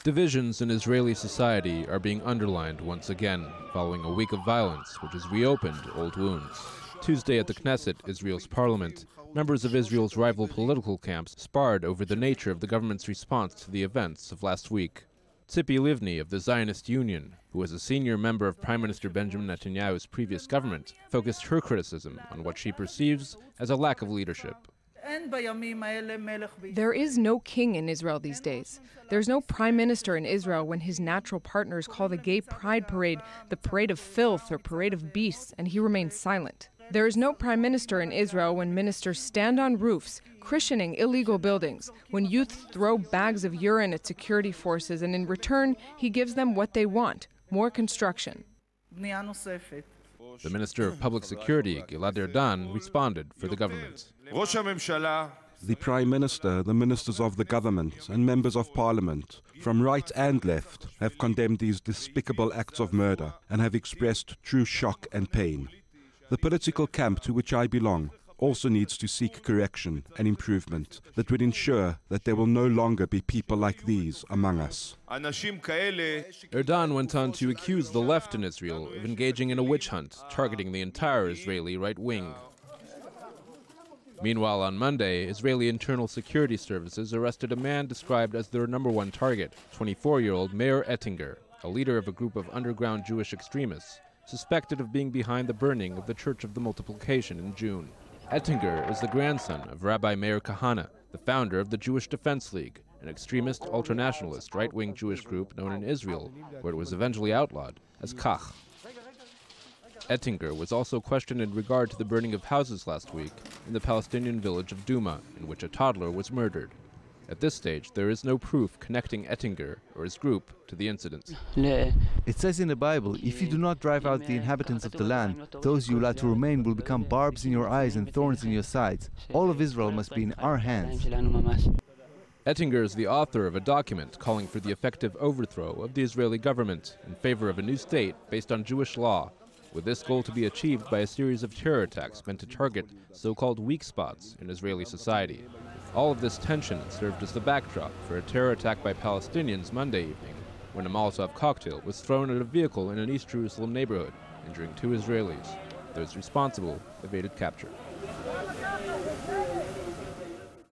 Divisions in Israeli society are being underlined once again, following a week of violence which has reopened old wounds. Tuesday at the Knesset, Israel's parliament, members of Israel's rival political camps sparred over the nature of the government's response to the events of last week. Tzipi Livni of the Zionist Union, who was a senior member of Prime Minister Benjamin Netanyahu's previous government, focused her criticism on what she perceives as a lack of leadership. There is no king in Israel these days. There's no prime minister in Israel when his natural partners call the gay pride parade the parade of filth or parade of beasts, and he remains silent. There is no prime minister in Israel when ministers stand on roofs, christening illegal buildings, when youth throw bags of urine at security forces, and in return, he gives them what they want, more construction. The Minister of Public Security, Gilad Erdan, responded for the government. The Prime Minister, the ministers of the government, and members of parliament, from right and left, have condemned these despicable acts of murder and have expressed true shock and pain. The political camp to which I belong also needs to seek correction and improvement that would ensure that there will no longer be people like these among us. Erdan went on to accuse the left in Israel of engaging in a witch hunt, targeting the entire Israeli right wing. Meanwhile, on Monday, Israeli internal security services arrested a man described as their #1 target, 24-year-old Meir Ettinger, a leader of a group of underground Jewish extremists, suspected of being behind the burning of the Church of the Multiplication in June. Ettinger is the grandson of Rabbi Meir Kahane, the founder of the Jewish Defense League, an extremist, ultranationalist, right-wing Jewish group known in Israel, where it was eventually outlawed, as Kach. Ettinger was also questioned in regard to the burning of houses last week in the Palestinian village of Duma, in which a toddler was murdered. At this stage, there is no proof connecting Ettinger or his group to the incident. It says in the Bible, if you do not drive out the inhabitants of the land, those you allow to remain will become barbs in your eyes and thorns in your sides. All of Israel must be in our hands. Ettinger is the author of a document calling for the effective overthrow of the Israeli government in favor of a new state based on Jewish law, with this goal to be achieved by a series of terror attacks meant to target so-called weak spots in Israeli society. All of this tension served as the backdrop for a terror attack by Palestinians Monday evening, when a Molotov cocktail was thrown at a vehicle in an East Jerusalem neighborhood, injuring 2 Israelis. Those responsible evaded capture.